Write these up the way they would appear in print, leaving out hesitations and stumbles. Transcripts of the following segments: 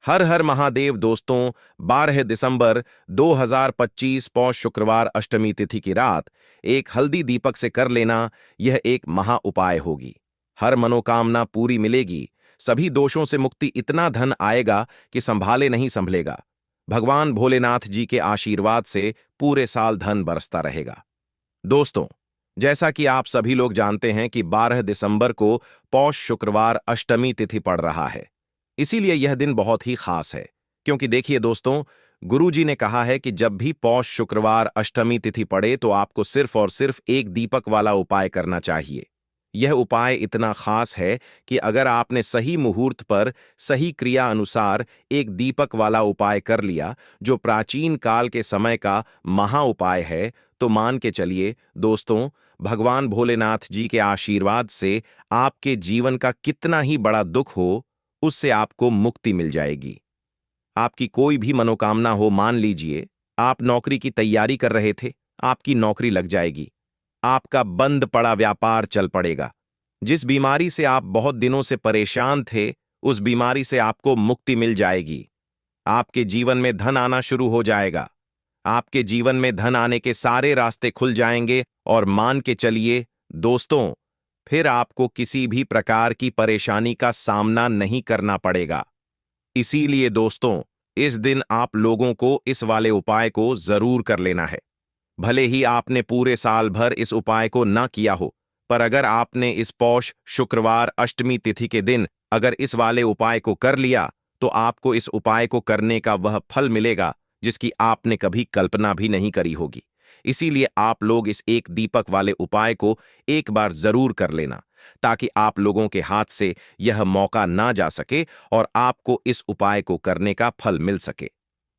हर हर महादेव दोस्तों। 12 दिसंबर 2025 पौष शुक्रवार अष्टमी तिथि की रात एक हल्दी दीपक से कर लेना, यह एक महा उपाय होगी। हर मनोकामना पूरी मिलेगी, सभी दोषों से मुक्ति, इतना धन आएगा कि संभाले नहीं संभलेगा। भगवान भोलेनाथ जी के आशीर्वाद से पूरे साल धन बरसता रहेगा। दोस्तों, जैसा कि आप सभी लोग जानते हैं कि 12 दिसंबर को पौष शुक्रवार अष्टमी तिथि पड़ रहा है। इसीलिए यह दिन बहुत ही खास है, क्योंकि देखिए दोस्तों, गुरुजी ने कहा है कि जब भी पौष शुक्रवार अष्टमी तिथि पड़े तो आपको सिर्फ और सिर्फ एक दीपक वाला उपाय करना चाहिए। यह उपाय इतना खास है कि अगर आपने सही मुहूर्त पर सही क्रिया अनुसार एक दीपक वाला उपाय कर लिया, जो प्राचीन काल के समय का महा उपाय है, तो मान के चलिए दोस्तों, भगवान भोलेनाथ जी के आशीर्वाद से आपके जीवन का कितना ही बड़ा दुख हो, उससे आपको मुक्ति मिल जाएगी। आपकी कोई भी मनोकामना हो, मान लीजिए आप नौकरी की तैयारी कर रहे थे, आपकी नौकरी लग जाएगी। आपका बंद पड़ा व्यापार चल पड़ेगा। जिस बीमारी से आप बहुत दिनों से परेशान थे, उस बीमारी से आपको मुक्ति मिल जाएगी। आपके जीवन में धन आना शुरू हो जाएगा। आपके जीवन में धन आने के सारे रास्ते खुल जाएंगे और मान के चलिए दोस्तों, फिर आपको किसी भी प्रकार की परेशानी का सामना नहीं करना पड़ेगा। इसीलिए दोस्तों, इस दिन आप लोगों को इस वाले उपाय को जरूर कर लेना है। भले ही आपने पूरे साल भर इस उपाय को ना किया हो, पर अगर आपने इस पौष शुक्रवार अष्टमी तिथि के दिन अगर इस वाले उपाय को कर लिया, तो आपको इस उपाय को करने का वह फल मिलेगा जिसकी आपने कभी कल्पना भी नहीं करी होगी। इसीलिए आप लोग इस एक दीपक वाले उपाय को एक बार जरूर कर लेना, ताकि आप लोगों के हाथ से यह मौका ना जा सके और आपको इस उपाय को करने का फल मिल सके।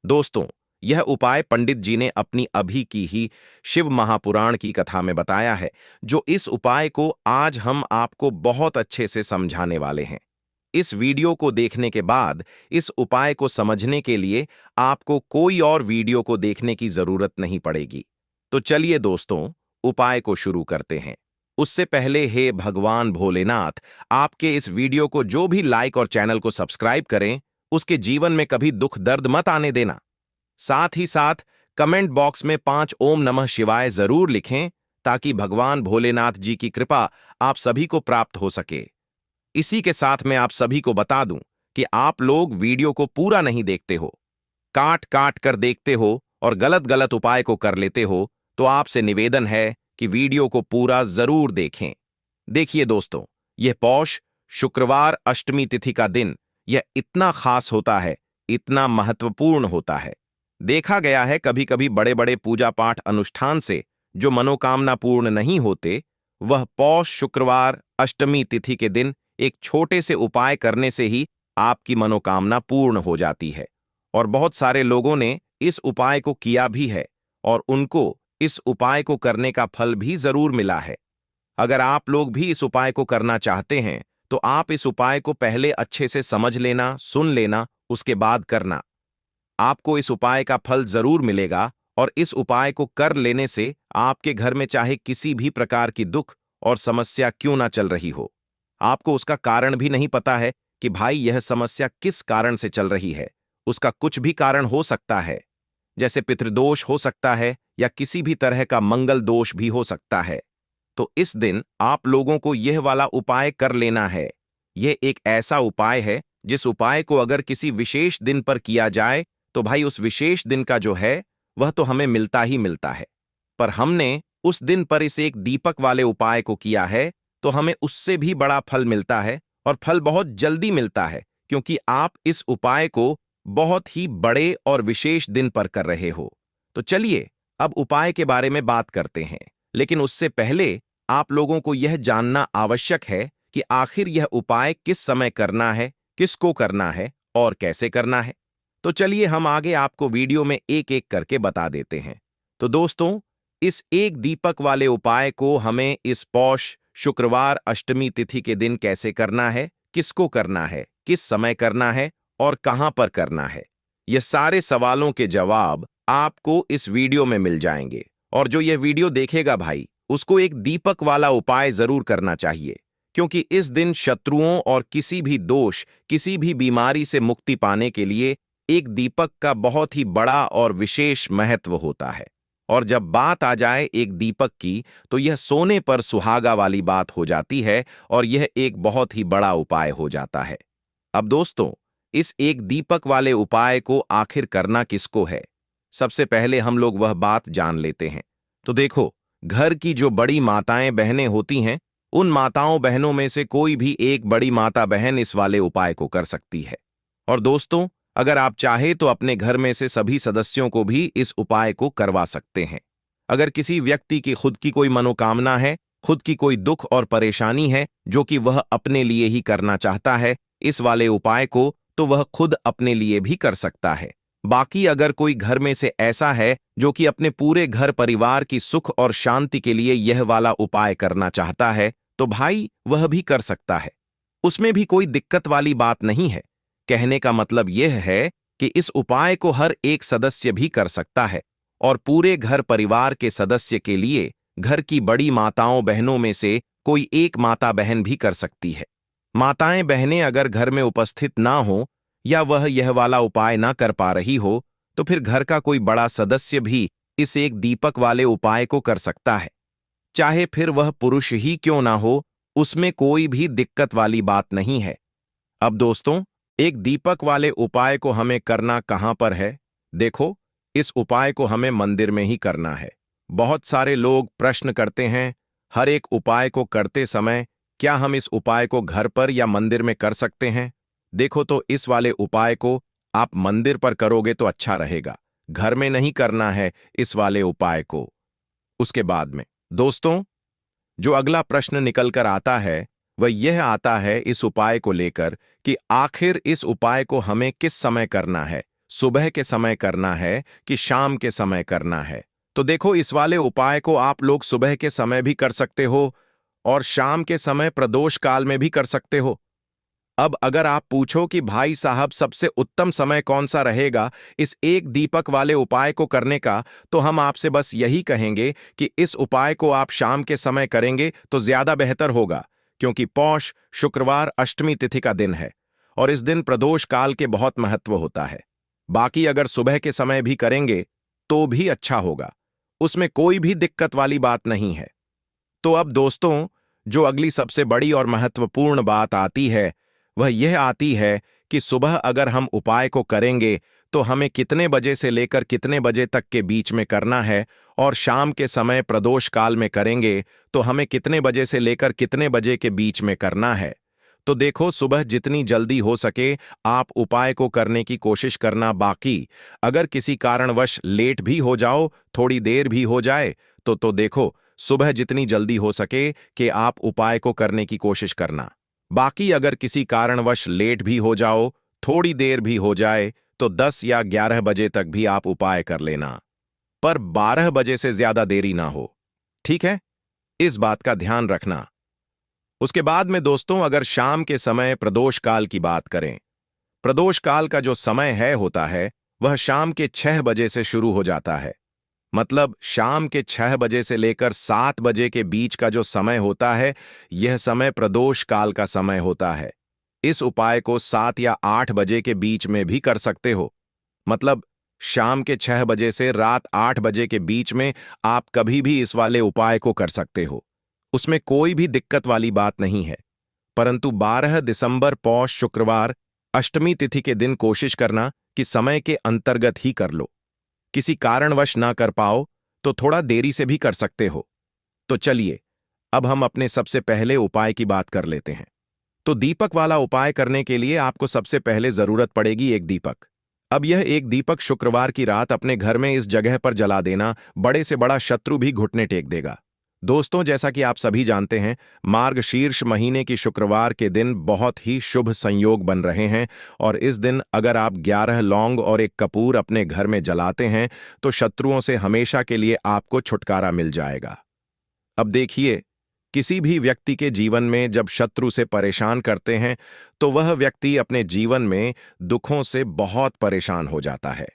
दोस्तों, यह उपाय पंडित जी ने अपनी अभी की ही शिव महापुराण की कथा में बताया है, जो इस उपाय को आज हम आपको बहुत अच्छे से समझाने वाले हैं। इस वीडियो को देखने के बाद इस उपाय को समझने के लिए आपको कोई और वीडियो को देखने की जरूरत नहीं पड़ेगी। तो चलिए दोस्तों, उपाय को शुरू करते हैं। उससे पहले हे भगवान भोलेनाथ, आपके इस वीडियो को जो भी लाइक और चैनल को सब्सक्राइब करें, उसके जीवन में कभी दुख दर्द मत आने देना। साथ ही साथ कमेंट बॉक्स में 5 ओम नमः शिवाय जरूर लिखें, ताकि भगवान भोलेनाथ जी की कृपा आप सभी को प्राप्त हो सके। इसी के साथ मैं आप सभी को बता दूं कि आप लोग वीडियो को पूरा नहीं देखते हो, काट काट कर देखते हो और गलत गलत उपाय को कर लेते हो, तो आपसे निवेदन है कि वीडियो को पूरा जरूर देखें। देखिए दोस्तों, यह पौष शुक्रवार अष्टमी तिथि का दिन यह इतना खास होता है, इतना महत्वपूर्ण होता है। देखा गया है कभी कभी बड़े बड़े पूजा पाठ अनुष्ठान से जो मनोकामना पूर्ण नहीं होते, वह पौष शुक्रवार अष्टमी तिथि के दिन एक छोटे से उपाय करने से ही आपकी मनोकामना पूर्ण हो जाती है। और बहुत सारे लोगों ने इस उपाय को किया भी है और उनको इस उपाय को करने का फल भी जरूर मिला है। अगर आप लोग भी इस उपाय को करना चाहते हैं, तो आप इस उपाय को पहले अच्छे से समझ लेना, सुन लेना, उसके बाद करना। आपको इस उपाय का फल जरूर मिलेगा और इस उपाय को कर लेने से आपके घर में चाहे किसी भी प्रकार की दुख और समस्या क्यों ना चल रही हो, आपको उसका कारण भी नहीं पता है कि भाई यह समस्या किस कारण से चल रही है। उसका कुछ भी कारण हो सकता है, जैसे पितृदोष हो सकता है या किसी भी तरह का मंगल दोष भी हो सकता है। तो इस दिन आप लोगों को यह वाला उपाय कर लेना है। यह एक ऐसा उपाय है जिस उपाय को अगर किसी विशेष दिन पर किया जाए, तो भाई उस विशेष दिन का जो है वह तो हमें मिलता ही मिलता है। पर हमने उस दिन पर इस एक दीपक वाले उपाय को किया है, तो हमें उससे भी बड़ा फल मिलता है और फल बहुत जल्दी मिलता है, क्योंकि आप इस उपाय को बहुत ही बड़े और विशेष दिन पर कर रहे हो। तो चलिए अब उपाय के बारे में बात करते हैं, लेकिन उससे पहले आप लोगों को यह जानना आवश्यक है कि आखिर यह उपाय किस समय करना है, किसको करना है और कैसे करना है। तो चलिए हम आगे आपको वीडियो में एक एक करके बता देते हैं। तो दोस्तों, इस एक दीपक वाले उपाय को हमें इस पौष शुक्रवार अष्टमी तिथि के दिन कैसे करना है, किसको करना है, किस समय करना है और कहां पर करना है, ये सारे सवालों के जवाब आपको इस वीडियो में मिल जाएंगे। और जो यह वीडियो देखेगा भाई, उसको एक दीपक वाला उपाय जरूर करना चाहिए, क्योंकि इस दिन शत्रुओं और किसी भी दोष, किसी भी बीमारी से मुक्ति पाने के लिए एक दीपक का बहुत ही बड़ा और विशेष महत्व होता है। और जब बात आ जाए एक दीपक की, तो यह सोने पर सुहागा वाली बात हो जाती है और यह एक बहुत ही बड़ा उपाय हो जाता है। अब दोस्तों, इस एक दीपक वाले उपाय को आखिर करना किसको है? सबसे पहले हम लोग वह बात जान लेते हैं। तो देखो, घर की जो बड़ी माताएं बहनें होती हैं, उन माताओं बहनों में से कोई भी एक बड़ी माता बहन इस वाले उपाय को कर सकती है। और दोस्तों, अगर आप चाहे तो अपने घर में से सभी सदस्यों को भी इस उपाय को करवा सकते हैं। अगर किसी व्यक्ति की खुद की कोई मनोकामना है, खुद की कोई दुख और परेशानी है जो कि वह अपने लिए ही करना चाहता है इस वाले उपाय को, तो वह खुद अपने लिए भी कर सकता है। बाकी अगर कोई घर में से ऐसा है जो कि अपने पूरे घर परिवार की सुख और शांति के लिए यह वाला उपाय करना चाहता है, तो भाई वह भी कर सकता है। उसमें भी कोई दिक्कत वाली बात नहीं है। कहने का मतलब यह है कि इस उपाय को हर एक सदस्य भी कर सकता है और पूरे घर परिवार के सदस्य के लिए घर की बड़ी माताओं बहनों में से कोई एक माता बहन भी कर सकती है। माताएं बहनें अगर घर में उपस्थित ना हो या वह यह वाला उपाय ना कर पा रही हो, तो फिर घर का कोई बड़ा सदस्य भी इस एक दीपक वाले उपाय को कर सकता है। चाहे फिर वह पुरुष ही क्यों ना हो, उसमें कोई भी दिक्कत वाली बात नहीं है। अब दोस्तों, एक दीपक वाले उपाय को हमें करना कहां पर है? देखो, इस उपाय को हमें मंदिर में ही करना है। बहुत सारे लोग प्रश्न करते हैं, हर एक उपाय को करते समय क्या हम इस उपाय को घर पर या मंदिर में कर सकते हैं? देखो, तो इस वाले उपाय को आप मंदिर पर करोगे तो अच्छा रहेगा, घर में नहीं करना है इस वाले उपाय को। उसके बाद में दोस्तों, जो अगला प्रश्न निकल कर आता है वह यह आता है इस उपाय को लेकर कि आखिर इस उपाय को हमें किस समय करना है, सुबह के समय करना है कि शाम के समय करना है? तो देखो, इस वाले उपाय को आप लोग सुबह के समय भी कर सकते हो और शाम के समय प्रदोष काल में भी कर सकते हो। अब अगर आप पूछो कि भाई साहब सबसे उत्तम समय कौन सा रहेगा इस एक दीपक वाले उपाय को करने का, तो हम आपसे बस यही कहेंगे कि इस उपाय को आप शाम के समय करेंगे तो ज्यादा बेहतर होगा, क्योंकि पौष शुक्रवार अष्टमी तिथि का दिन है और इस दिन प्रदोष काल के बहुत महत्व होता है। बाकी अगर सुबह के समय भी करेंगे तो भी अच्छा होगा, उसमें कोई भी दिक्कत वाली बात नहीं है। तो अब दोस्तों, जो अगली सबसे बड़ी और महत्वपूर्ण बात आती है वह यह आती है कि सुबह अगर हम उपाय को करेंगे तो हमें कितने बजे से लेकर कितने बजे तक के बीच में करना है, और शाम के समय प्रदोष काल में करेंगे तो हमें कितने बजे से लेकर कितने बजे के बीच में करना है। तो देखो, सुबह जितनी जल्दी हो सके आप उपाय को करने की कोशिश करना। बाकी अगर किसी कारणवश लेट भी हो जाओ, थोड़ी देर भी हो जाए, तो देखो, सुबह जितनी जल्दी हो सके कि आप उपाय को करने की कोशिश करना। बाकी अगर किसी कारणवश लेट भी हो जाओ, थोड़ी देर भी हो जाए, तो 10 या 11 बजे तक भी आप उपाय कर लेना, पर 12 बजे से ज्यादा देरी ना हो। ठीक है, इस बात का ध्यान रखना। उसके बाद में दोस्तों, अगर शाम के समय प्रदोष काल की बात करें, प्रदोष काल का जो समय होता है वह शाम के 6 बजे से शुरू हो जाता है। मतलब शाम के 6 बजे से लेकर 7 बजे के बीच का जो समय होता है, यह समय प्रदोष काल का समय होता है। इस उपाय को 7 या 8 बजे के बीच में भी कर सकते हो। मतलब शाम के 6 बजे से रात 8 बजे के बीच में आप कभी भी इस वाले उपाय को कर सकते हो, उसमें कोई भी दिक्कत वाली बात नहीं है। परंतु 12 दिसंबर पौष शुक्रवार अष्टमी तिथि के दिन कोशिश करना कि समय के अंतर्गत ही कर लो। किसी कारणवश ना कर पाओ तो थोड़ा देरी से भी कर सकते हो। तो चलिए, अब हम अपने सबसे पहले उपाय की बात कर लेते हैं। तो दीपक वाला उपाय करने के लिए आपको सबसे पहले जरूरत पड़ेगी एक दीपक। अब यह एक दीपक शुक्रवार की रात अपने घर में इस जगह पर जला देना, बड़े से बड़ा शत्रु भी घुटने टेक देगा। दोस्तों, जैसा कि आप सभी जानते हैं, मार्गशीर्ष महीने की शुक्रवार के दिन बहुत ही शुभ संयोग बन रहे हैं और इस दिन अगर आप 11 लौंग और एक कपूर अपने घर में जलाते हैं तो शत्रुओं से हमेशा के लिए आपको छुटकारा मिल जाएगा। अब देखिए, किसी भी व्यक्ति के जीवन में जब शत्रु से परेशान करते हैं तो वह व्यक्ति अपने जीवन में दुखों से बहुत परेशान हो जाता है।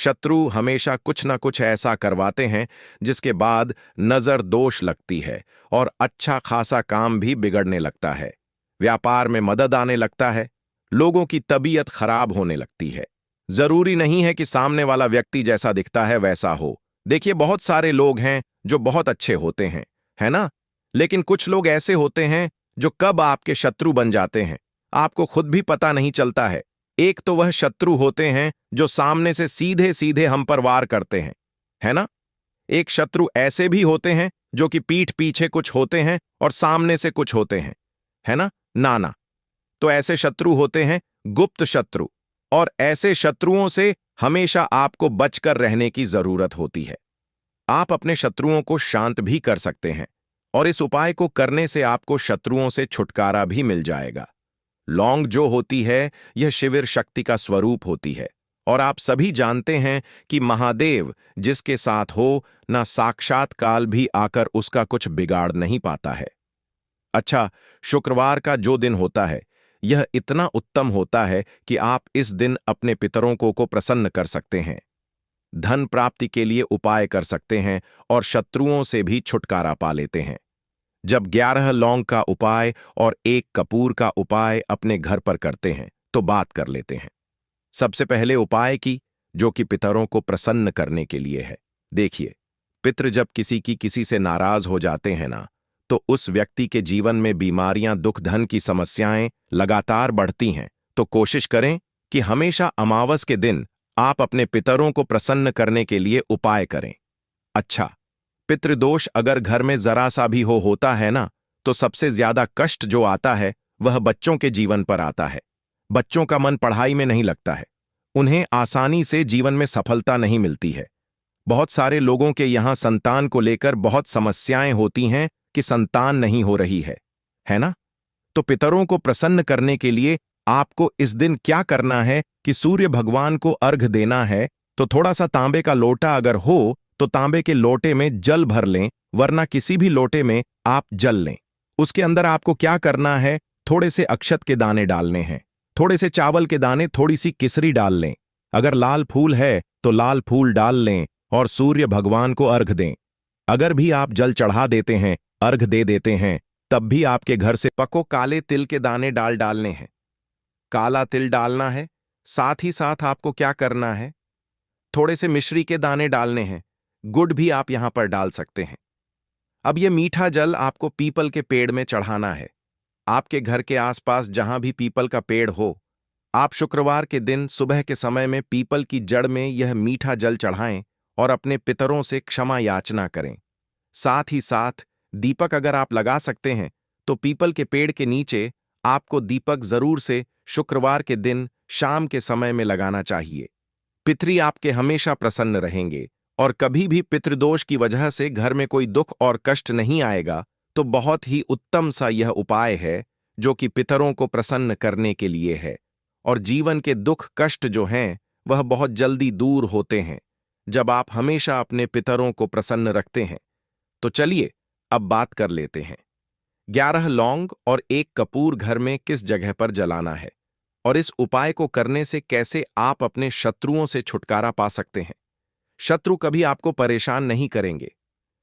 शत्रु हमेशा कुछ न कुछ ऐसा करवाते हैं जिसके बाद नजर दोष लगती है और अच्छा खासा काम भी बिगड़ने लगता है। व्यापार में मदद आने लगता है, लोगों की तबीयत खराब होने लगती है। जरूरी नहीं है कि सामने वाला व्यक्ति जैसा दिखता है वैसा हो। देखिए, बहुत सारे लोग हैं जो बहुत अच्छे होते हैं, है ना? लेकिन कुछ लोग ऐसे होते हैं जो कब आपके शत्रु बन जाते हैं आपको खुद भी पता नहीं चलता है। एक तो वह शत्रु होते हैं जो सामने से सीधे सीधे हम पर वार करते हैं, है ना? एक शत्रु ऐसे भी होते हैं जो कि पीठ पीछे कुछ होते हैं और सामने से कुछ होते हैं, है ना? नाना। तो ऐसे शत्रु होते हैं गुप्त शत्रु, और ऐसे शत्रुओं से हमेशा आपको बचकर रहने की जरूरत होती है। आप अपने शत्रुओं को शांत भी कर सकते हैं, और इस उपाय को करने से आपको शत्रुओं से छुटकारा भी मिल जाएगा। लौंग जो होती है यह शिविर शक्ति का स्वरूप होती है, और आप सभी जानते हैं कि महादेव जिसके साथ हो ना साक्षात काल भी आकर उसका कुछ बिगाड़ नहीं पाता है। अच्छा, शुक्रवार का जो दिन होता है यह इतना उत्तम होता है कि आप इस दिन अपने पितरों को प्रसन्न कर सकते हैं, धन प्राप्ति के लिए उपाय कर सकते हैं और शत्रुओं से भी छुटकारा पा लेते हैं। जब 11 लौंग का उपाय और 1 कपूर का उपाय अपने घर पर करते हैं तो बात कर लेते हैं। सबसे पहले उपाय की, जो कि पितरों को प्रसन्न करने के लिए है। देखिए, पितृ जब किसी से नाराज हो जाते हैं ना, तो उस व्यक्ति के जीवन में बीमारियां, दुख, धन की समस्याएं लगातार बढ़ती हैं। तो कोशिश करें कि हमेशा अमावस के दिन आप अपने पितरों को प्रसन्न करने के लिए उपाय करें। अच्छा, पितृदोष अगर घर में जरा सा भी होता है ना, तो सबसे ज्यादा कष्ट जो आता है वह बच्चों के जीवन पर आता है। बच्चों का मन पढ़ाई में नहीं लगता है, उन्हें आसानी से जीवन में सफलता नहीं मिलती है। बहुत सारे लोगों के यहाँ संतान को लेकर बहुत समस्याएं होती हैं कि संतान नहीं हो रही है ना? तो पितरों को प्रसन्न करने के लिए आपको इस दिन क्या करना है कि सूर्य भगवान को अर्घ देना है। तो थोड़ा सा तांबे का लोटा अगर हो तो तांबे के लोटे में जल भर लें, वरना किसी भी लोटे में आप जल लें। उसके अंदर आपको क्या करना है, थोड़े से अक्षत के दाने डालने हैं, थोड़े से चावल के दाने, थोड़ी सी किसरी डाल लें। अगर लाल फूल है तो लाल फूल डाल लें और सूर्य भगवान को अर्घ दें। अगर भी आप जल चढ़ा देते हैं, अर्घ दे देते हैं, तब भी आपके घर से पको काले तिल के दाने डालने हैं। काला तिल डालना है। साथ ही साथ आपको क्या करना है, थोड़े से मिश्री के दाने डालने हैं। गुड़ भी आप यहां पर डाल सकते हैं। अब यह मीठा जल आपको पीपल के पेड़ में चढ़ाना है। आपके घर के आसपास जहां भी पीपल का पेड़ हो, आप शुक्रवार के दिन सुबह के समय में पीपल की जड़ में यह मीठा जल चढ़ाएं और अपने पितरों से क्षमा याचना करें। साथ ही साथ दीपक अगर आप लगा सकते हैं तो पीपल के पेड़ के नीचे आपको दीपक जरूर से शुक्रवार के दिन शाम के समय में लगाना चाहिए। पितरी आपके हमेशा प्रसन्न रहेंगे और कभी भी पितृदोष की वजह से घर में कोई दुख और कष्ट नहीं आएगा। तो बहुत ही उत्तम सा यह उपाय है जो कि पितरों को प्रसन्न करने के लिए है, और जीवन के दुख कष्ट जो हैं वह बहुत जल्दी दूर होते हैं जब आप हमेशा अपने पितरों को प्रसन्न रखते हैं। तो चलिए अब बात कर लेते हैं 11 लौंग और 1 कपूर घर में किस जगह पर जलाना है, और इस उपाय को करने से कैसे आप अपने शत्रुओं से छुटकारा पा सकते हैं। शत्रु कभी आपको परेशान नहीं करेंगे।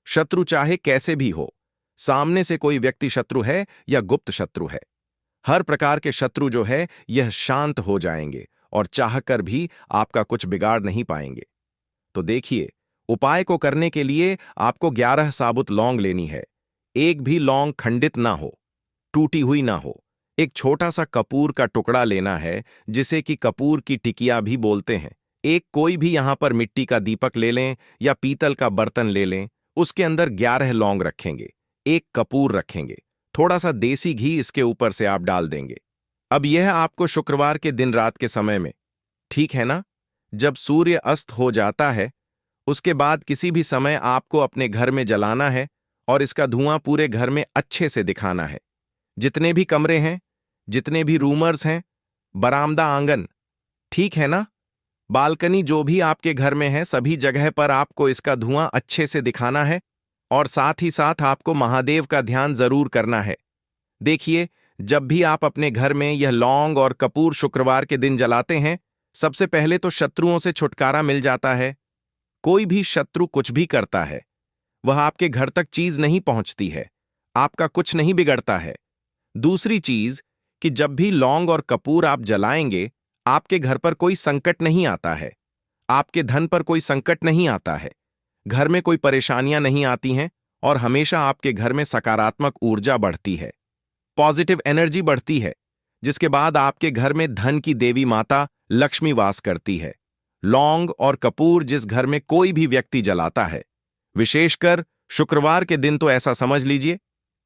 शत्रु चाहे कैसे भी हो, सामने से कोई व्यक्ति शत्रु है या गुप्त शत्रु है, हर प्रकार के शत्रु जो है यह शांत हो जाएंगे और चाहकर भी आपका कुछ बिगाड़ नहीं पाएंगे। तो देखिए, उपाय को करने के लिए आपको 11 साबुत लौंग लेनी है। एक भी लौंग खंडित ना हो, टूटी हुई ना हो। एक छोटा सा कपूर का टुकड़ा लेना है, जिसे कि कपूर की टिकिया भी बोलते हैं। एक कोई भी यहां पर मिट्टी का दीपक ले लें या पीतल का बर्तन ले लें। उसके अंदर 11 लौंग रखेंगे, 1 कपूर रखेंगे, थोड़ा सा देसी घी इसके ऊपर से आप डाल देंगे। अब यह आपको शुक्रवार के दिन रात के समय में, ठीक है ना, जब सूर्य अस्त हो जाता है उसके बाद किसी भी समय आपको अपने घर में जलाना है और इसका धुआं पूरे घर में अच्छे से दिखाना है। जितने भी कमरे हैं, जितने भी रूमर्स हैं, बरामदा, आंगन, ठीक है ना, बालकनी, जो भी आपके घर में है, सभी जगह पर आपको इसका धुआं अच्छे से दिखाना है। और साथ ही साथ आपको महादेव का ध्यान जरूर करना है। देखिए, जब भी आप अपने घर में यह लौंग और कपूर शुक्रवार के दिन जलाते हैं, सबसे पहले तो शत्रुओं से छुटकारा मिल जाता है। कोई भी शत्रु कुछ भी करता है, वह आपके घर तक चीज नहीं पहुंचती है, आपका कुछ नहीं बिगड़ता है। दूसरी चीज कि जब भी लौंग और कपूर आप जलाएंगे, आपके घर पर कोई संकट नहीं आता है, आपके धन पर कोई संकट नहीं आता है, घर में कोई परेशानियां नहीं आती हैं और हमेशा आपके घर में सकारात्मक ऊर्जा बढ़ती है, पॉजिटिव एनर्जी बढ़ती है, जिसके बाद आपके घर में धन की देवी माता लक्ष्मी वास करती है। लौंग और कपूर जिस घर में कोई भी व्यक्ति जलाता है, विशेषकर शुक्रवार के दिन, तो ऐसा समझ लीजिए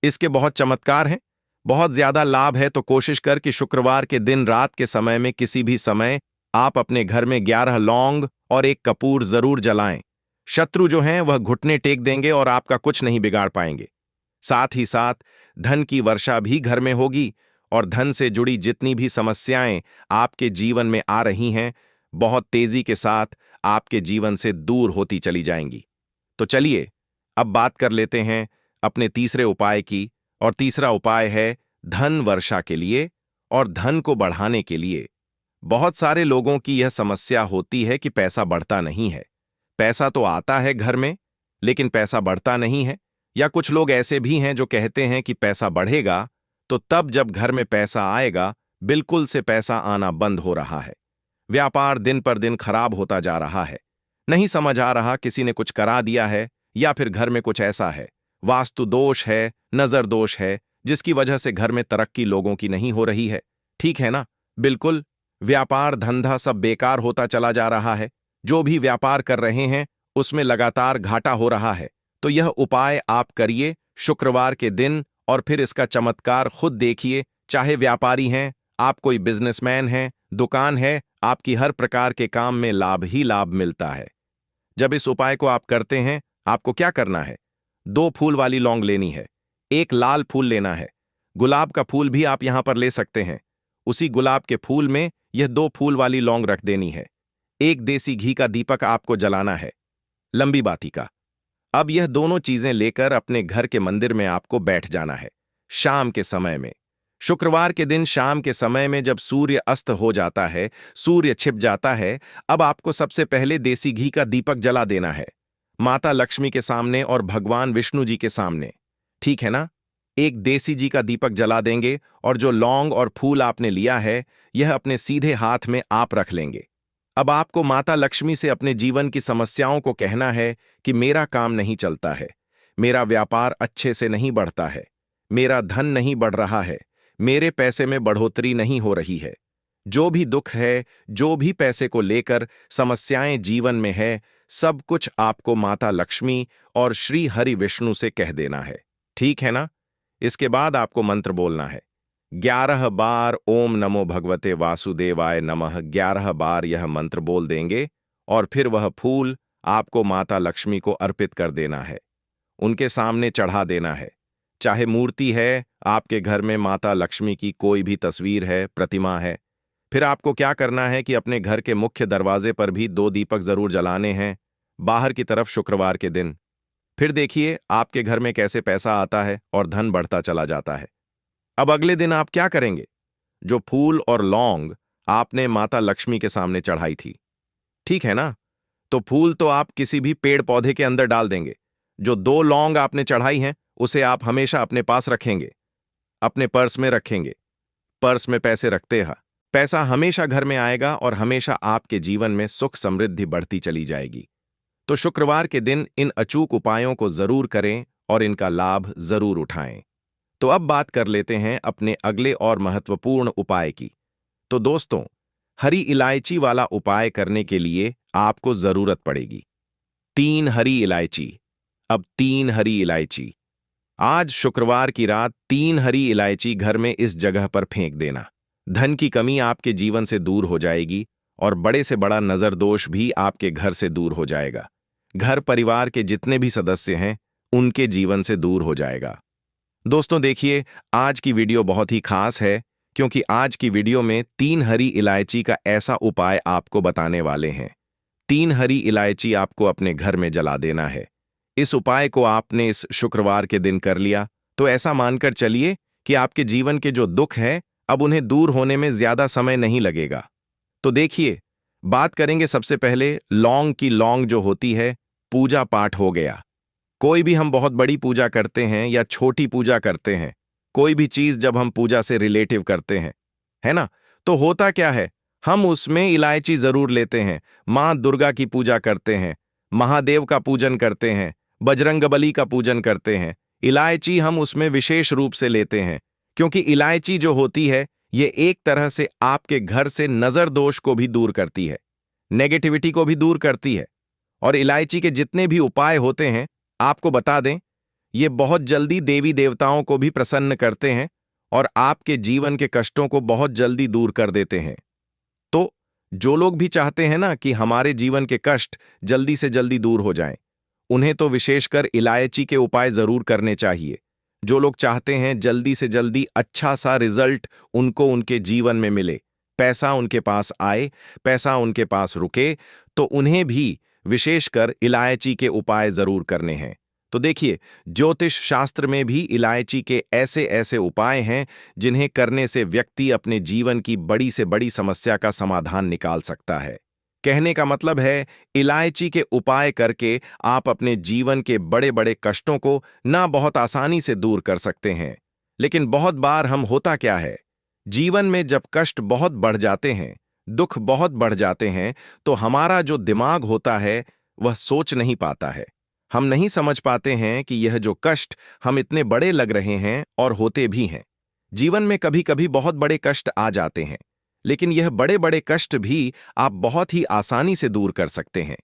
इसके बहुत चमत्कार हैं, बहुत ज्यादा लाभ है। तो कोशिश कर कि शुक्रवार के दिन रात के समय में किसी भी समय आप अपने घर में 11 लौंग और एक कपूर जरूर जलाएं। शत्रु जो हैं वह घुटने टेक देंगे और आपका कुछ नहीं बिगाड़ पाएंगे। साथ ही साथ धन की वर्षा भी घर में होगी और धन से जुड़ी जितनी भी समस्याएं आपके जीवन में आ रही हैं, बहुत तेजी के साथ आपके जीवन से दूर होती चली जाएंगी। तो चलिए अब बात कर लेते हैं अपने तीसरे उपाय की, और तीसरा उपाय है धन वर्षा के लिए और धन को बढ़ाने के लिए। बहुत सारे लोगों की यह समस्या होती है कि पैसा बढ़ता नहीं है। पैसा तो आता है घर में, लेकिन पैसा बढ़ता नहीं है। या कुछ लोग ऐसे भी हैं जो कहते हैं कि पैसा बढ़ेगा तो तब जब घर में पैसा आएगा, बिल्कुल से पैसा आना बंद हो रहा है। व्यापार दिन पर दिन खराब होता जा रहा है। नहीं समझ आ रहा, किसी ने कुछ करा दिया है या फिर घर में कुछ ऐसा है, वास्तु दोष है, नजर दोष है, जिसकी वजह से घर में तरक्की लोगों की नहीं हो रही है। ठीक है ना? बिल्कुल। व्यापार धंधा सब बेकार होता चला जा रहा है। जो भी व्यापार कर रहे हैं उसमें लगातार घाटा हो रहा है। तो यह उपाय आप करिए शुक्रवार के दिन और फिर इसका चमत्कार खुद देखिए। चाहे व्यापारी हैं, आप कोई बिजनेसमैन हैं, दुकान है, आपकी हर प्रकार के काम में लाभ ही लाभ मिलता है। जब इस उपाय को आप करते हैं, आपको क्या करना है? 2 फूल वाली लौंग लेनी है, एक लाल फूल लेना है, गुलाब का फूल भी आप यहां पर ले सकते हैं। उसी गुलाब के फूल में यह 2 फूल वाली लौंग रख देनी है। एक देसी घी का दीपक आपको जलाना है, लंबी बाती का। अब यह दोनों चीजें लेकर अपने घर के मंदिर में आपको बैठ जाना है शाम के समय में। शुक्रवार के दिन शाम के समय में जब सूर्य अस्त हो जाता है, सूर्य छिप जाता है, अब आपको सबसे पहले देसी घी का दीपक जला देना है, माता लक्ष्मी के सामने और भगवान विष्णु जी के सामने। ठीक है ना? एक देसी जी का दीपक जला देंगे और जो लौंग और फूल आपने लिया है, यह अपने सीधे हाथ में आप रख लेंगे। अब आपको माता लक्ष्मी से अपने जीवन की समस्याओं को कहना है कि मेरा काम नहीं चलता है, मेरा व्यापार अच्छे से नहीं बढ़ता है, मेरा धन नहीं बढ़ रहा है, मेरे पैसे में बढ़ोतरी नहीं हो रही है। जो भी दुख है, जो भी पैसे को लेकर समस्याएं जीवन में है, सब कुछ आपको माता लक्ष्मी और श्री हरि विष्णु से कह देना है। ठीक है ना? इसके बाद आपको मंत्र बोलना है 11 बार ओम नमो भगवते वासुदेवाय नमः। 11 बार यह मंत्र बोल देंगे और फिर वह फूल आपको माता लक्ष्मी को अर्पित कर देना है, उनके सामने चढ़ा देना है। चाहे मूर्ति है आपके घर में, माता लक्ष्मी की कोई भी तस्वीर है, प्रतिमा है, फिर आपको क्या करना है कि अपने घर के मुख्य दरवाजे पर भी 2 दीपक जरूर जलाने हैं, बाहर की तरफ शुक्रवार के दिन। फिर देखिए आपके घर में कैसे पैसा आता है और धन बढ़ता चला जाता है। अब अगले दिन आप क्या करेंगे? जो फूल और लौंग आपने माता लक्ष्मी के सामने चढ़ाई थी, ठीक है ना? तो फूल तो आप किसी भी पेड़ पौधे के अंदर डाल देंगे। जो 2 लौंग आपने चढ़ाई हैं, उसे आप हमेशा अपने पास रखेंगे, अपने पर्स में रखेंगे। पर्स में पैसे रखते हैं, पैसा हमेशा घर में आएगा और हमेशा आपके जीवन में सुख समृद्धि बढ़ती चली जाएगी। तो शुक्रवार के दिन इन अचूक उपायों को जरूर करें और इनका लाभ जरूर उठाएं। तो अब बात कर लेते हैं अपने अगले और महत्वपूर्ण उपाय की। तो दोस्तों, हरी इलायची वाला उपाय करने के लिए आपको जरूरत पड़ेगी 3 हरी इलायची। अब 3 हरी इलायची, आज शुक्रवार की रात 3 हरी इलायची घर में इस जगह पर फेंक देना। धन की कमी आपके जीवन से दूर हो जाएगी और बड़े से बड़ा नजर दोष भी आपके घर से दूर हो जाएगा। घर परिवार के जितने भी सदस्य हैं, उनके जीवन से दूर हो जाएगा। दोस्तों देखिए, आज की वीडियो बहुत ही खास है, क्योंकि आज की वीडियो में 3 हरी इलायची का ऐसा उपाय आपको बताने वाले हैं। 3 हरी इलायची आपको अपने घर में जला देना है। इस उपाय को आपने इस शुक्रवार के दिन कर लिया तो ऐसा मानकर चलिए कि आपके जीवन के जो दुख है, अब उन्हें दूर होने में ज्यादा समय नहीं लगेगा। तो देखिए, बात करेंगे सबसे पहले लौंग की। लौंग जो होती है, पूजा पाठ हो गया। कोई भी हम बहुत बड़ी पूजा करते हैं या छोटी पूजा करते हैं, कोई भी चीज जब हम पूजा से रिलेटिव करते हैं, है ना, तो होता क्या है, हम उसमें इलायची जरूर लेते हैं। मां दुर्गा की पूजा करते हैं, महादेव का पूजन करते हैं, बजरंगबली का पूजन करते हैं, इलायची हम उसमें विशेष रूप से लेते हैं, क्योंकि इलायची जो होती है, ये एक तरह से आपके घर से नजर दोष को भी दूर करती है, नेगेटिविटी को भी दूर करती है। और इलायची के जितने भी उपाय होते हैं, आपको बता दें, ये बहुत जल्दी देवी देवताओं को भी प्रसन्न करते हैं और आपके जीवन के कष्टों को बहुत जल्दी दूर कर देते हैं। तो जो लोग भी चाहते हैं ना कि हमारे जीवन के कष्ट जल्दी से जल्दी दूर हो जाएं, उन्हें तो विशेषकर इलायची के उपाय जरूर करने चाहिए। जो लोग चाहते हैं जल्दी से जल्दी अच्छा सा रिजल्ट उनको उनके जीवन में मिले, पैसा उनके पास आए, पैसा उनके पास रुके, तो उन्हें भी विशेषकर इलायची के उपाय जरूर करने हैं। तो देखिए, ज्योतिष शास्त्र में भी इलायची के ऐसे ऐसे उपाय हैं जिन्हें करने से व्यक्ति अपने जीवन की बड़ी से बड़ी समस्या का समाधान निकाल सकता है। कहने का मतलब है, इलायची के उपाय करके आप अपने जीवन के बड़े बड़े कष्टों को ना बहुत आसानी से दूर कर सकते हैं। लेकिन बहुत बार हम होता क्या है, जीवन में जब कष्ट बहुत बढ़ जाते हैं, दुख बहुत बढ़ जाते हैं, तो हमारा जो दिमाग होता है वह सोच नहीं पाता है। हम नहीं समझ पाते हैं कि यह जो कष्ट हम इतने बड़े लग रहे हैं और होते भी हैं। जीवन में कभी कभी बहुत बड़े कष्ट आ जाते हैं, लेकिन यह बड़े बड़े कष्ट भी आप बहुत ही आसानी से दूर कर सकते हैं।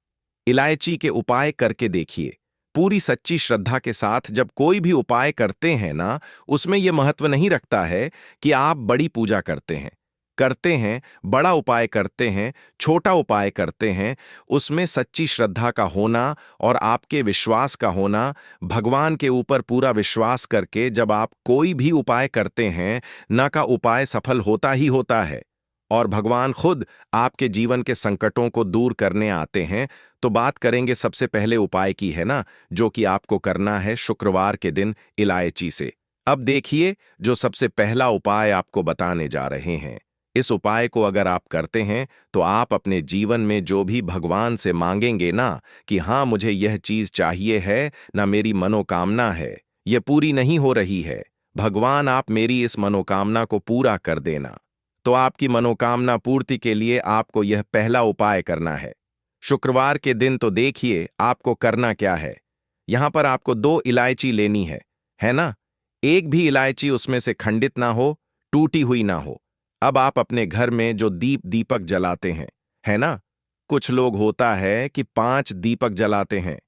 इलायची के उपाय करके देखिए। पूरी सच्ची श्रद्धा के साथ जब कोई भी उपाय करते हैं ना, उसमें यह महत्व नहीं रखता है कि आप बड़ी पूजा करते हैं, बड़ा उपाय करते हैं, छोटा उपाय करते हैं, उसमें सच्ची श्रद्धा का होना और आपके विश्वास का होना, भगवान के ऊपर पूरा विश्वास करके जब आप कोई भी उपाय करते हैं, न का उपाय सफल होता ही होता है और भगवान खुद आपके जीवन के संकटों को दूर करने आते हैं। तो बात करेंगे सबसे पहले उपाय की, है ना, जो कि आपको करना है शुक्रवार के दिन इलायची से। अब देखिए, जो सबसे पहला उपाय आपको बताने जा रहे हैं, इस उपाय को अगर आप करते हैं तो आप अपने जीवन में जो भी भगवान से मांगेंगे ना कि हाँ मुझे यह चीज चाहिए है, ना मेरी मनोकामना है, ये पूरी नहीं हो रही है, भगवान आप मेरी इस मनोकामना को पूरा कर देना। तो आपकी मनोकामना पूर्ति के लिए आपको यह पहला उपाय करना है। शुक्रवार के दिन तो देखिए आपको करना क्या है। यहां पर आपको 2 इलायची लेनी है ना। एक भी इलायची उसमें से खंडित ना हो, टूटी हुई ना हो। अब आप अपने घर में जो दीपक जलाते हैं, है ना, कुछ लोग होता है कि 5 दीपक जलाते हैं।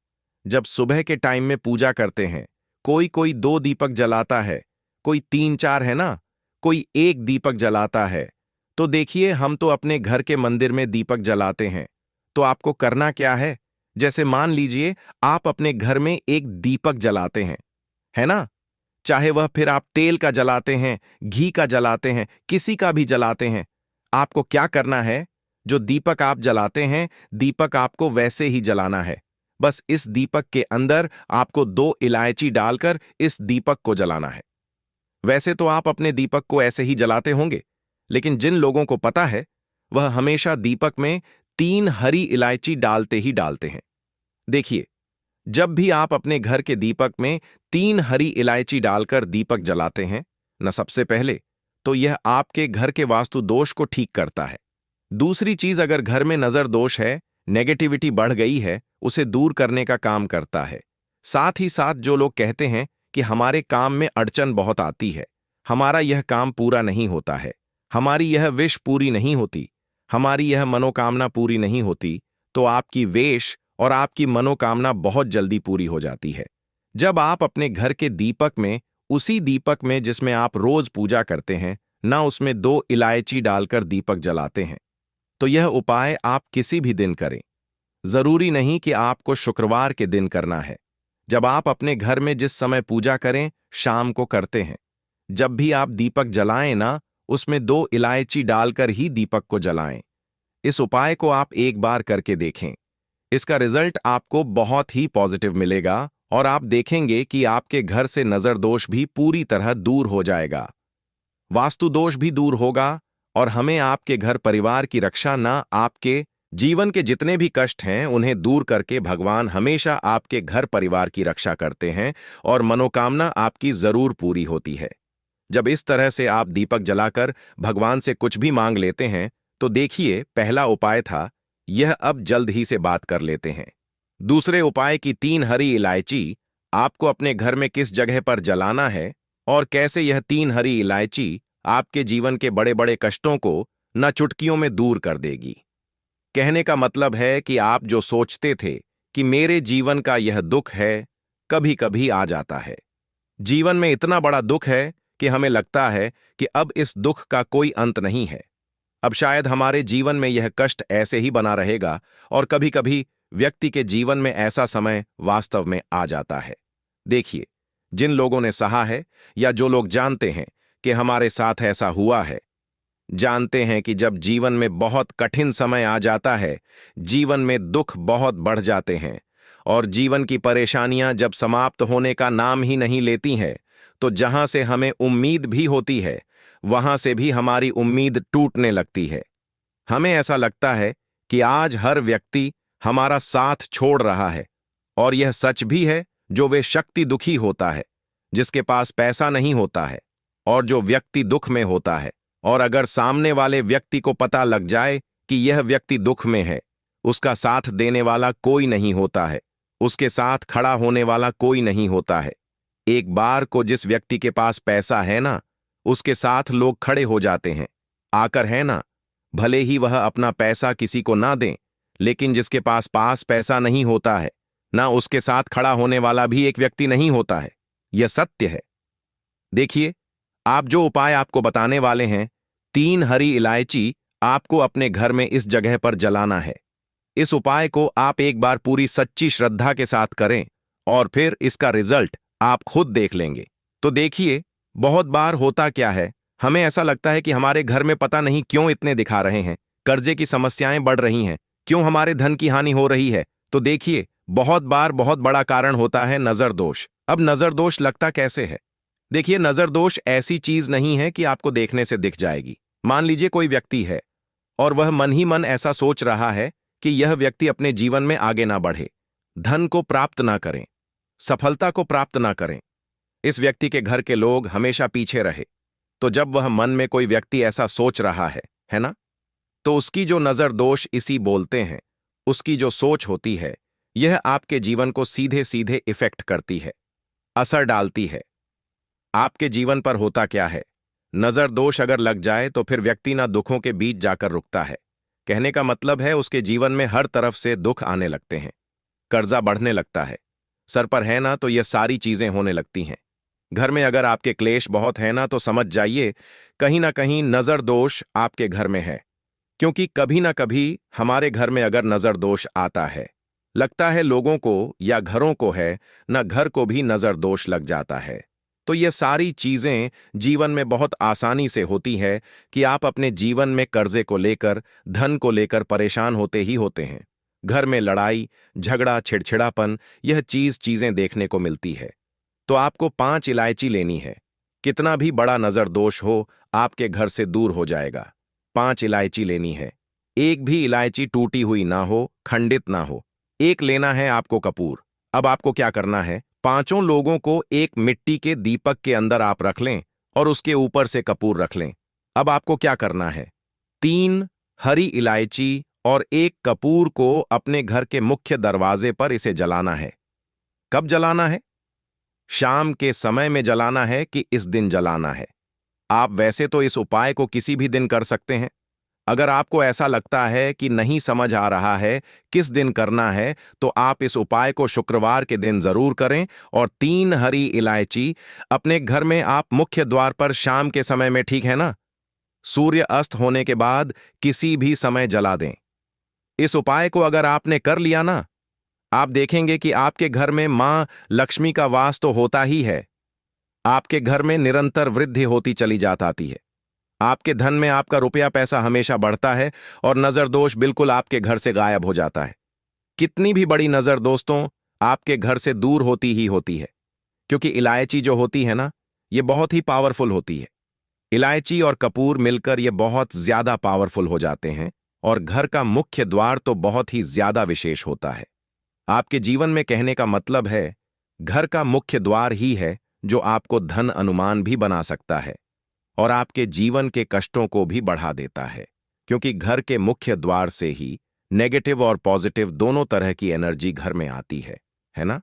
जब सुबह के टाइम में पूजा करते हैं, कोई कोई 2 दीपक जलाता है, कोई 3-4, है ना, कोई 1 दीपक जलाता है। तो देखिए, हम तो अपने घर के मंदिर में दीपक जलाते हैं। तो आपको करना क्या है, जैसे मान लीजिए आप अपने घर में एक दीपक जलाते हैं, है ना, चाहे वह फिर आप तेल का जलाते हैं, घी का जलाते हैं, किसी का भी जलाते हैं, आपको क्या करना है, जो दीपक आप जलाते हैं, दीपक आपको वैसे ही जलाना है। बस इस दीपक के अंदर आपको 2 इलायची डालकर इस दीपक को जलाना है। वैसे तो आप अपने दीपक को ऐसे ही जलाते होंगे, लेकिन जिन लोगों को पता है, वह हमेशा दीपक में 3 हरी इलायची डालते ही डालते हैं। देखिए, जब भी आप अपने घर के दीपक में 3 हरी इलायची डालकर दीपक जलाते हैं न, सबसे पहले तो यह आपके घर के वास्तु दोष को ठीक करता है। दूसरी चीज, अगर घर में नजर दोष है, नेगेटिविटी बढ़ गई है, उसे दूर करने का काम करता है। साथ ही साथ जो लोग कहते हैं कि हमारे काम में अड़चन बहुत आती है, हमारा यह काम पूरा नहीं होता है, हमारी यह विश पूरी नहीं होती, हमारी यह मनोकामना पूरी नहीं होती, तो आपकी वेश और आपकी मनोकामना बहुत जल्दी पूरी हो जाती है। जब आप अपने घर के दीपक में, उसी दीपक में जिसमें आप रोज पूजा करते हैं ना, उसमें 2 इलायची डालकर दीपक जलाते हैं, तो यह उपाय आप किसी भी दिन करें। जरूरी नहीं कि आपको शुक्रवार के दिन करना है। जब आप अपने घर में जिस समय पूजा करें, शाम को करते हैं, जब भी आप दीपक जलाएं ना, उसमें 2 इलायची डालकर ही दीपक को जलाएं। इस उपाय को आप एक बार करके देखें। इसका रिजल्ट आपको बहुत ही पॉजिटिव मिलेगा और आप देखेंगे कि आपके घर से नजर दोष भी पूरी तरह दूर हो जाएगा, वास्तु दोष भी दूर होगा और हमें आपके घर परिवार की रक्षा ना आपके जीवन के जितने भी कष्ट हैं उन्हें दूर करके भगवान हमेशा आपके घर परिवार की रक्षा करते हैं और मनोकामना आपकी जरूर पूरी होती है। जब इस तरह से आप दीपक जलाकर भगवान से कुछ भी मांग लेते हैं तो देखिए, पहला उपाय था यह, अब जल्द ही से बात कर लेते हैं। दूसरे उपाय की 3 हरी इलायची आपको अपने घर में किस जगह पर जलाना है और कैसे यह 3 हरी इलायची आपके जीवन के बड़े बड़े कष्टों को न चुटकियों में दूर कर देगी। कहने का मतलब है कि आप जो सोचते थे कि मेरे जीवन का यह दुख है, कभी कभी आ जाता है। जीवन में इतना बड़ा दुख है कि हमें लगता है कि अब इस दुख का कोई अंत नहीं है। अब शायद हमारे जीवन में यह कष्ट ऐसे ही बना रहेगा और कभी कभी व्यक्ति के जीवन में ऐसा समय वास्तव में आ जाता है। देखिए, जिन लोगों ने सहा है या जो लोग जानते हैं कि हमारे साथ ऐसा हुआ है, जानते हैं कि जब जीवन में बहुत कठिन समय आ जाता है, जीवन में दुख बहुत बढ़ जाते हैं और जीवन की परेशानियां जब समाप्त होने का नाम ही नहीं लेती हैं, तो जहां से हमें उम्मीद भी होती है वहां से भी हमारी उम्मीद टूटने लगती है। हमें ऐसा लगता है कि आज हर व्यक्ति हमारा साथ छोड़ रहा है, और यह सच भी है। जो वे शक्ति दुखी होता है, जिसके पास पैसा नहीं होता है, और जो व्यक्ति दुख में होता है, और अगर सामने वाले व्यक्ति को पता लग जाए कि यह व्यक्ति दुख में है, उसका साथ देने वाला कोई नहीं होता है, उसके साथ खड़ा होने वाला कोई नहीं होता है। एक बार को जिस व्यक्ति के पास पैसा है ना, उसके साथ लोग खड़े हो जाते हैं आकर, है ना। भले ही वह अपना पैसा किसी को ना दें, लेकिन जिसके पास पैसा नहीं होता है ना, उसके साथ खड़ा होने वाला भी एक व्यक्ति नहीं होता है। यह सत्य है। देखिए, आप जो उपाय आपको बताने वाले हैं, 3 हरी इलायची आपको अपने घर में इस जगह पर जलाना है। इस उपाय को आप एक बार पूरी सच्ची श्रद्धा के साथ करें और फिर इसका रिजल्ट आप खुद देख लेंगे। तो देखिए, बहुत बार होता क्या है, हमें ऐसा लगता है कि हमारे घर में पता नहीं क्यों इतने दिखा रहे हैं, कर्जे की समस्याएं बढ़ रही हैं, क्यों हमारे धन की हानि हो रही है। तो देखिए, बहुत बार बहुत बड़ा कारण होता है नजर दोष। अब नजर दोष लगता कैसे है? देखिए, नजर दोष ऐसी चीज नहीं है कि आपको देखने से दिख जाएगी। मान लीजिए कोई व्यक्ति है और वह मन ही मन ऐसा सोच रहा है कि यह व्यक्ति अपने जीवन में आगे ना बढ़े, धन को प्राप्त ना करें, सफलता को प्राप्त ना करें, इस व्यक्ति के घर के लोग हमेशा पीछे रहे। तो जब वह मन में कोई व्यक्ति ऐसा सोच रहा है ना, तो उसकी जो नजर दोष इसी बोलते हैं, उसकी जो सोच होती है, यह आपके जीवन को सीधे सीधे इफेक्ट करती है, असर डालती है। आपके जीवन पर होता क्या है, नजर दोष अगर लग जाए तो फिर व्यक्ति ना दुखों के बीच जाकर रुकता है। कहने का मतलब है उसके जीवन में हर तरफ से दुख आने लगते हैं, कर्जा बढ़ने लगता है, सर पर है ना तो यह सारी चीजें होने लगती हैं। घर में अगर आपके क्लेश बहुत है ना, तो समझ जाइए कहीं ना कहीं नजर दोष आपके घर में है। क्योंकि कभी ना कभी हमारे घर में अगर नजर दोष आता है, लगता है लोगों को या घरों को है ना, घर को भी नजर दोष लग जाता है। तो ये सारी चीजें जीवन में बहुत आसानी से होती है कि आप अपने जीवन में कर्जे को लेकर, धन को लेकर परेशान होते ही होते हैं। घर में लड़ाई झगड़ा छिड़छिड़ापन, यह चीजें देखने को मिलती है। तो आपको 5 इलायची लेनी है। कितना भी बड़ा नजर दोष हो, आपके घर से दूर हो जाएगा। 5 इलायची लेनी है। एक भी इलायची टूटी हुई ना हो, खंडित ना हो। एक लेना है आपको कपूर। अब आपको क्या करना है, 5 लोगों को एक मिट्टी के दीपक के अंदर आप रख लें और उसके ऊपर से कपूर रख लें। अब आपको क्या करना है, 3 हरी इलायची और 1 कपूर को अपने घर के मुख्य दरवाजे पर इसे जलाना है। कब जलाना है? शाम के समय में जलाना है कि इस दिन जलाना है? आप वैसे तो इस उपाय को किसी भी दिन कर सकते हैं। अगर आपको ऐसा लगता है कि नहीं समझ आ रहा है किस दिन करना है, तो आप इस उपाय को शुक्रवार के दिन जरूर करें और 3 हरी इलायची अपने घर में आप मुख्य द्वार पर शाम के समय में, ठीक है ना, सूर्य अस्त होने के बाद किसी भी समय जला दें। इस उपाय को अगर आपने कर लिया ना, आप देखेंगे कि आपके घर में मां लक्ष्मी का वास तो होता ही है, आपके घर में निरंतर वृद्धि होती चली जाती है। आपके धन में आपका रुपया पैसा हमेशा बढ़ता है और नजर दोष बिल्कुल आपके घर से गायब हो जाता है। कितनी भी बड़ी नजर दोस्तों आपके घर से दूर होती ही होती है, क्योंकि इलायची जो होती है ना, ये बहुत ही पावरफुल होती है। इलायची और कपूर मिलकर ये बहुत ज्यादा पावरफुल हो जाते हैं और घर का मुख्य द्वार तो बहुत ही ज्यादा विशेष होता है। आपके जीवन में कहने का मतलब है, घर का मुख्य द्वार ही है जो आपको धन अनुमान भी बना सकता है और आपके जीवन के कष्टों को भी बढ़ा देता है, क्योंकि घर के मुख्य द्वार से ही नेगेटिव और पॉजिटिव दोनों तरह की एनर्जी घर में आती है ना?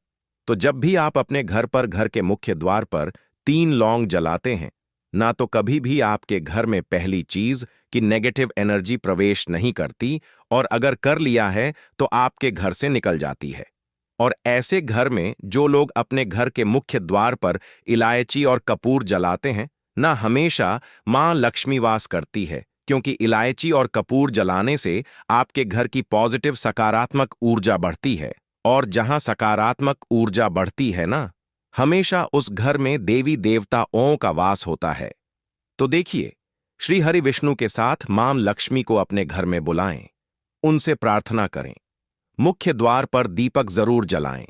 तो जब भी आप अपने घर पर घर के मुख्य द्वार पर 3 लौंग जलाते हैं, ना तो कभी भी आपके घर में पहली चीज कि नेगेटिव एनर्जी प्रवेश नहीं करती, और अगर कर लिया है तो आपके घर से निकल जाती है। और ऐसे घर में जो लोग अपने घर के मुख्य द्वार पर इलायची और कपूर जलाते हैं ना, हमेशा मां लक्ष्मी वास करती है, क्योंकि इलायची और कपूर जलाने से आपके घर की पॉजिटिव सकारात्मक ऊर्जा बढ़ती है, और जहां सकारात्मक ऊर्जा बढ़ती है ना, हमेशा उस घर में देवी देवताओं का वास होता है। तो देखिए, श्री हरि विष्णु के साथ मां लक्ष्मी को अपने घर में बुलाएं, उनसे प्रार्थना करें, मुख्य द्वार पर दीपक जरूर जलाएं।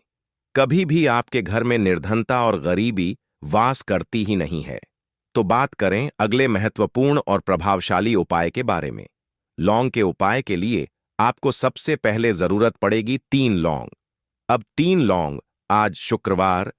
कभी भी आपके घर में निर्धनता और गरीबी वास करती ही नहीं है। तो बात करें अगले महत्वपूर्ण और प्रभावशाली उपाय के बारे में। लौंग के उपाय के लिए आपको सबसे पहले जरूरत पड़ेगी 3 लौंग। अब 3 लौंग आज शुक्रवार,